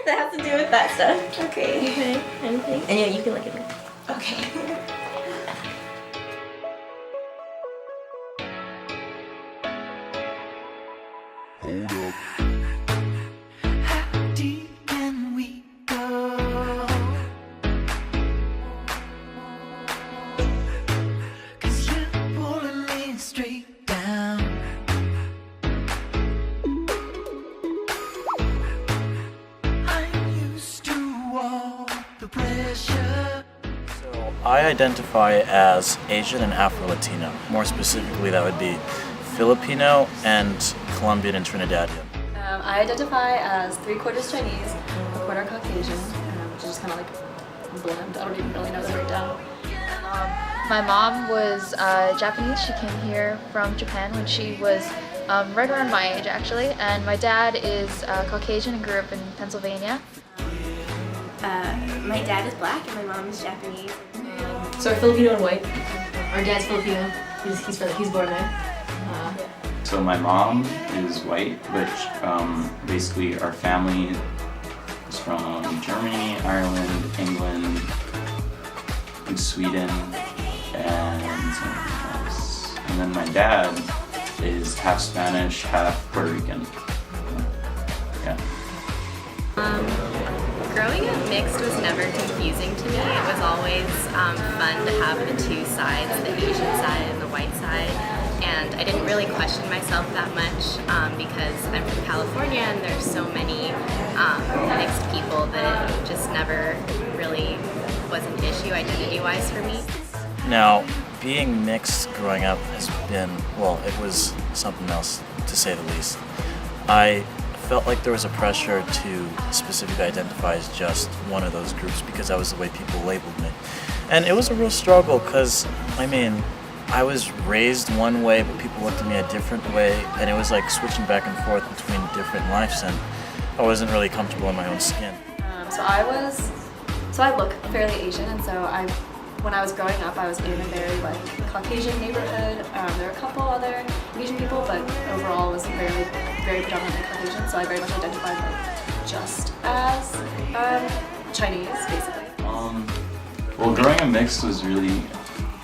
that has to do with that stuff. Okay. Okay. Anything? And yeah, you can look at me. Okay. Hold up. How deep can we go? 'Cause you're pulling me straight down. I'm used to all the pressure. So I identify as Asian and Afro-Latino. More specifically, that would be Filipino and Colombian and Trinidadian. I identify as 3/4 Chinese, a quarter Caucasian, which is just kind of like blend. I don't even really know the breakdown. My mom was Japanese. She came here from Japan when she was right around my age, actually. And my dad is Caucasian and grew up in Pennsylvania. My dad is black and my mom is Japanese. So we're Filipino and white. Our dad's Filipino. He's born there. So my mom is white, but basically our family is from Germany, Ireland, England, and Sweden, and something else. And then my dad is half Spanish, half Puerto Rican. Yeah. Growing up mixed was never confusing to me. It was always fun to have the two sides, the Asian side and the white side. And I didn't really question myself that much because I'm from California and there's so many mixed people that it just never really was an issue identity-wise for me. Now, being mixed growing up has been, well, it was something else to say the least. I felt like there was a pressure to specifically identify as just one of those groups because that was the way people labeled me. And it was a real struggle because, I mean, I was raised one way, but people looked at me a different way, and it was like switching back and forth between different lives, and I wasn't really comfortable in my own skin. So I look fairly Asian, and so when I was growing up, I was in a very like Caucasian neighborhood. There were a couple other Asian people, but overall it was very predominantly Caucasian. So I very much identified like just as Chinese, basically. Well, growing up mixed was really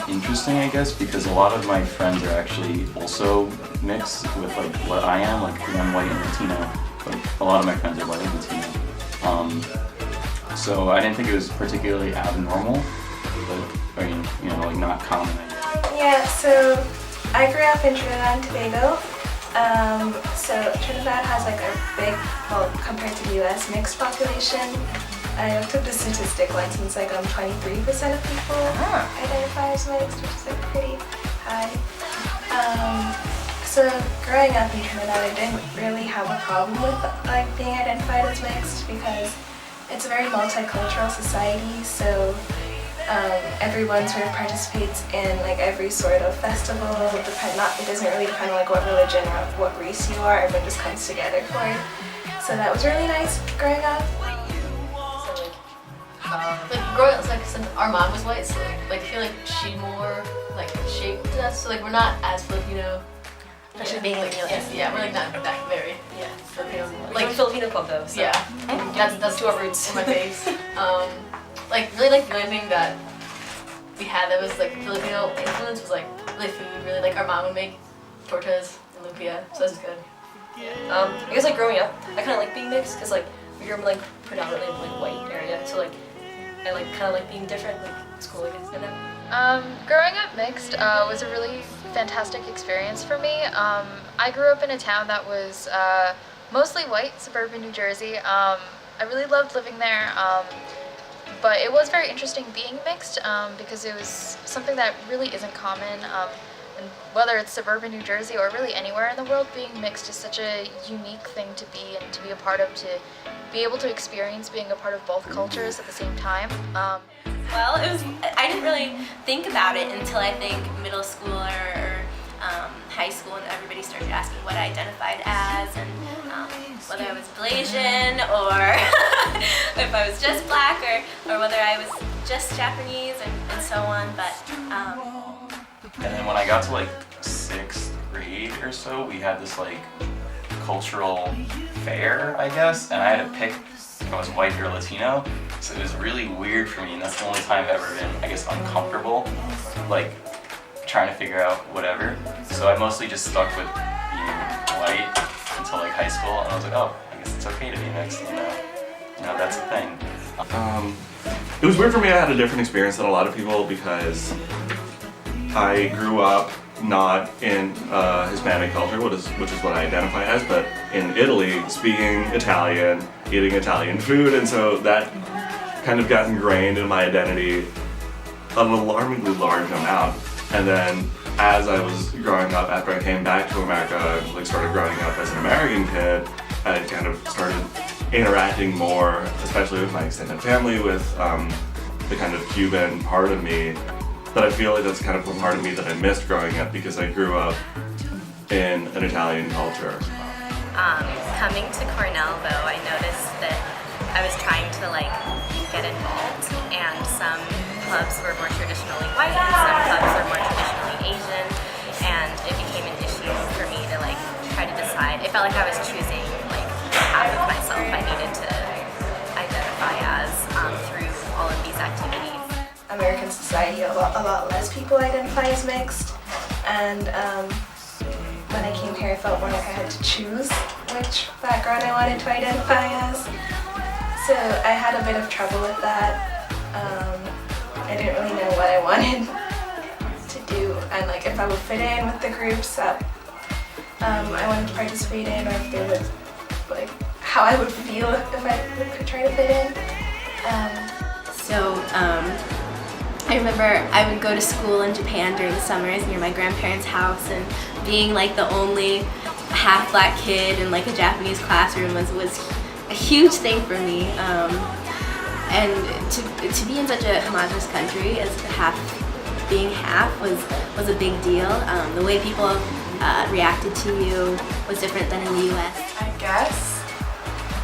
interesting, I guess, because a lot of my friends are actually also mixed with like what I am, like one white and Latino, but a lot of my friends are white and Latino. So I didn't think it was particularly abnormal, but I mean, you know, like not common. Yeah, so I grew up in Trinidad and Tobago. So Trinidad has like a big, well, compared to the US, mixed population. I took the statistic once and it's like 23% of people identify as mixed, which is like pretty high. So growing up in Trinidad, I didn't really have a problem with like being identified as mixed because it's a very multicultural society. So everyone sort of participates in like every sort of festival. It doesn't really depend on like what religion or what race you are. Everyone just comes together for it. So that was really nice growing up. Like growing up, like since our mom was white, so like I feel like she more like shaped us. So like we're not as Filipino. Especially being like yeah, we're like not that very Filipino. Like Filipino pop though. So. Yeah, that's to our roots in my face. Like really like the only thing that we had that was like Filipino influence was like really food. Really like our mom would make tortas and lumpia, so this is good. I guess like growing up, I kind of like being mixed because like we were like predominantly like white area, so like I like kind of like being different. Like it's cool, I guess. And then Growing up mixed was a really fantastic experience for me. I grew up in a town that was mostly white, suburban New Jersey. I really loved living there, but it was very interesting being mixed because it was something that really isn't common. And whether it's suburban New Jersey or really anywhere in the world, being mixed is such a unique thing to be and to be a part of, to be able to experience being a part of both cultures at the same time. Well, I didn't really think about it until I think middle school or high school, and everybody started asking what I identified as and whether I was Blasian or if I was just black or whether I was just Japanese and so on. But And then when I got to like 6th grade or so, we had this like cultural fair, I guess, and I had to pick if I was white or Latino. So it was really weird for me, and that's the only time I've ever been, I guess, uncomfortable, like trying to figure out whatever. So I mostly just stuck with being white until like high school, and I was like, oh, I guess it's okay to be mixed, you know that's a thing. It was weird for me. I had a different experience than a lot of people because I grew up not in Hispanic culture, which is what I identify as, but in Italy, speaking Italian, eating Italian food, and so that kind of got ingrained in my identity an alarmingly large amount. And then as I was growing up, after I came back to America, like started growing up as an American kid, I kind of started interacting more, especially with my extended family, with the kind of Cuban part of me. But I feel like that's kind of a part of me that I missed growing up because I grew up in an Italian culture. Coming to Cornell, though, I noticed that I was trying to like get involved, and some clubs were more traditionally white, and some clubs were more traditionally Asian, and it became an issue for me to like try to decide. It felt like I was choosing like half of myself I needed to identify as through all of these activities. American society, a lot less people identify as mixed, and when I came here I felt more like I had to choose which background I wanted to identify as. So I had a bit of trouble with that. I didn't really know what I wanted to do, and like if I would fit in with the groups that I wanted to participate in, or if they would, like how I would feel if I could try to fit in. I remember I would go to school in Japan during the summers near my grandparents' house, and being like the only half black kid in like a Japanese classroom was a huge thing for me. And to be in such a homogenous country as being half was a big deal. The way people reacted to you was different than in the US. I guess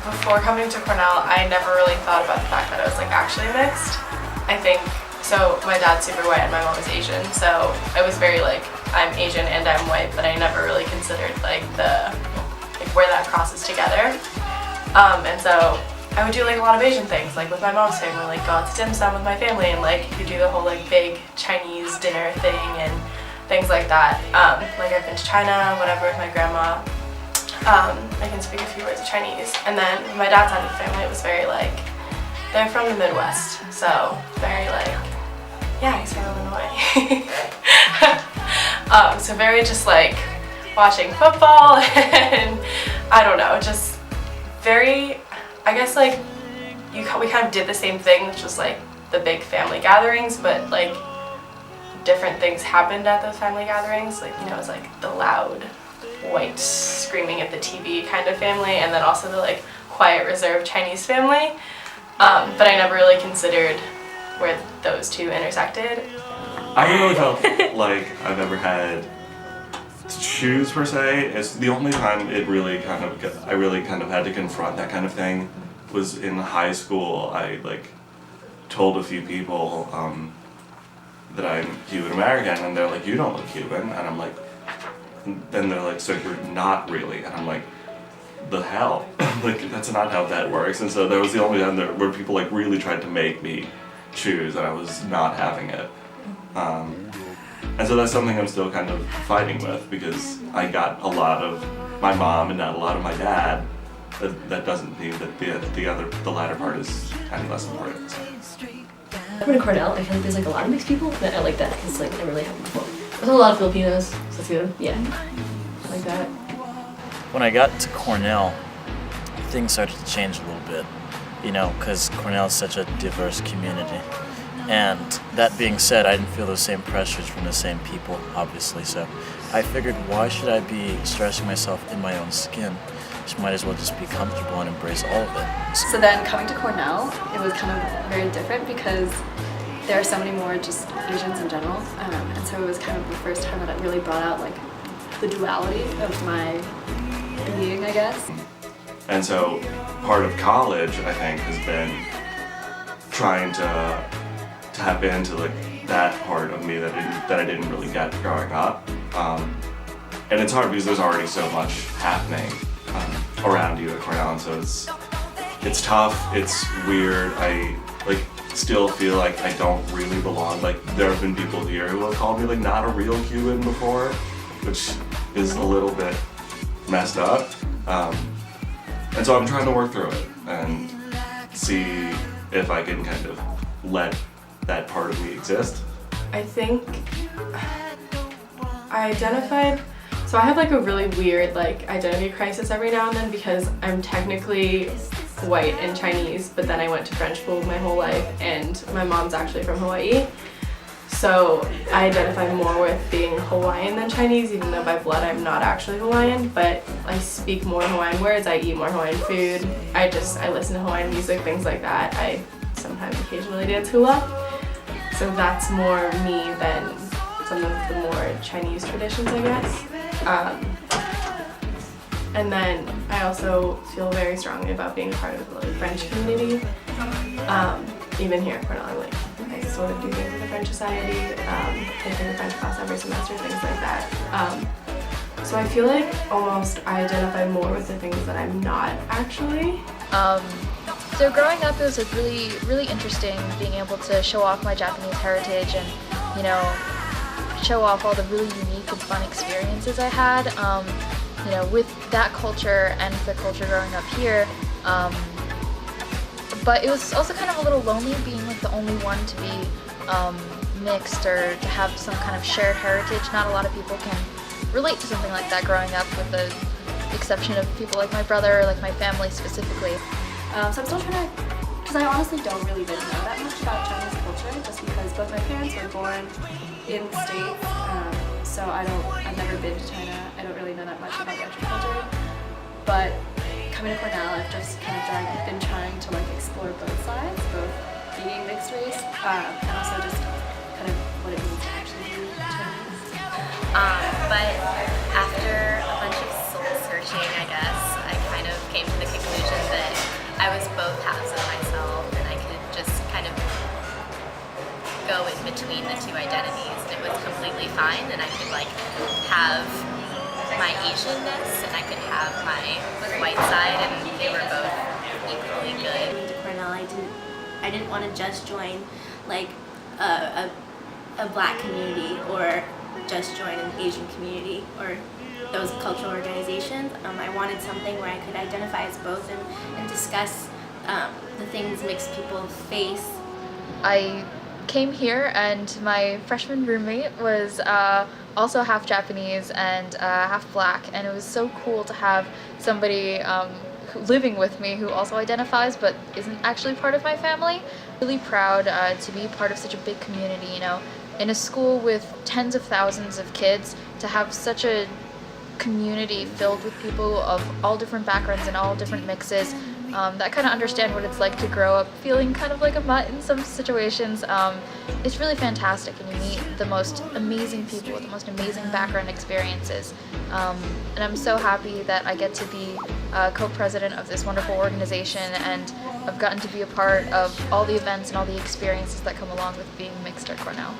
before coming to Cornell, I never really thought about the fact that I was like actually mixed. I think, so my dad's super white and my mom is Asian, so I was very like, I'm Asian and I'm white, but I never really considered like where that crosses together. And so I would do like a lot of Asian things, like with my mom's family, like go out to dim sum with my family, and like you do the whole like big Chinese dinner thing and things like that. Like I've been to China, whatever, with my grandma. I can speak a few words of Chinese. And then with my dad's side of the family, it was very like, they're from the Midwest, so very like, yeah, he's from Illinois. So very just like watching football and I don't know, just very, I guess like we kind of did the same thing, which was like the big family gatherings, but like different things happened at those family gatherings. Like, you know, it was like the loud white screaming at the TV kind of family, and then also the like quiet reserved Chinese family. But I never really considered where those two intersected. I haven't really felt like I've ever had to choose per se. It's the only time I really kind of had to confront that kind of thing was in high school. I like told a few people that I'm Cuban American, and they're like, "You don't look Cuban," and I'm like, then they're like, "So you're not really?" And I'm like, the hell? Like, that's not how that works. And so that was the only time where people like really tried to make me choose, and I was not having it. And so that's something I'm still kind of fighting with, because I got a lot of my mom and not a lot of my dad. That doesn't mean that the latter part is kind of less important. So. Coming to Cornell, I feel like there's like a lot of mixed people, and I like that because like I never really have before. There's a lot of Filipinos, so it's good. Yeah, I like that. When I got to Cornell, things started to change a little bit, you know, because Cornell is such a diverse community. And that being said, I didn't feel those same pressures from the same people, obviously, so I figured, why should I be stressing myself in my own skin? Just might as well just be comfortable and embrace all of it. So then coming to Cornell, it was kind of very different because there are so many more just Asians in general, and so it was kind of the first time that it really brought out like the duality of my being, I guess. And so part of college, I think, has been trying to tap into like that part of me that I didn't really get growing up. And it's hard because there's already so much happening around you at Cornell, and so it's tough, it's weird, I like still feel like I don't really belong. Like there have been people here who have called me like not a real Cuban before, which is a little bit messed up. And so I'm trying to work through it and see if I can kind of let that part of me exist. I think I identified, so I have like a really weird like identity crisis every now and then because I'm technically white and Chinese, but then I went to French school my whole life and my mom's actually from Hawaii. So I identify more with being Hawaiian than Chinese, even though by blood I'm not actually Hawaiian, but I speak more Hawaiian words, I eat more Hawaiian food, I listen to Hawaiian music, things like that. I sometimes occasionally dance hula. So that's more me than some of the more Chinese traditions, I guess. And then I also feel very strongly about being part of the French community. Even here at Cornell, I sort of do things with the French Society, taking a French class every semester, things like that. So I feel like almost I identify more with the things that I'm not actually. So growing up, it was like really interesting being able to show off my Japanese heritage and, you know, show off all the really unique and fun experiences I had. You know, with that culture and the culture growing up here. But it was also kind of a little lonely being like the only one to be mixed or to have some kind of shared heritage. Not a lot of people can relate to something like that growing up, with the exception of people like my brother or like my family specifically. So I'm still trying to, because I honestly don't really know that much about Chinese culture, just because both my parents were born in the States, so I've never been to China. I don't really know that much about Western culture, but coming to Cornell, I've just kind of been trying to like explore both sides, both being mixed race, and also just kind of what it means to actually be Chinese. But after a bunch of soul searching, I guess, I kind of came to the conclusion that I was both halves of myself, and I could just kind of go in between the two identities, and it was completely fine, and I could like have my Asianness and I could have my white side, and they were both equally good. Coming to Cornell, I didn't want to just join like a black community or just join an Asian community or those cultural organizations. I wanted something where I could identify as both and discuss the things mixed people face. I came here and my freshman roommate was also half Japanese and half black, and it was so cool to have somebody living with me who also identifies but isn't actually part of my family. Really proud to be part of such a big community, you know, in a school with tens of thousands of kids, to have such a community filled with people of all different backgrounds and all different mixes that kind of understand what it's like to grow up feeling kind of like a mutt in some situations. It's really fantastic, and you meet the most amazing people with the most amazing background experiences. And I'm so happy that I get to be co-president of this wonderful organization, and I've gotten to be a part of all the events and all the experiences that come along with being mixed at Cornell.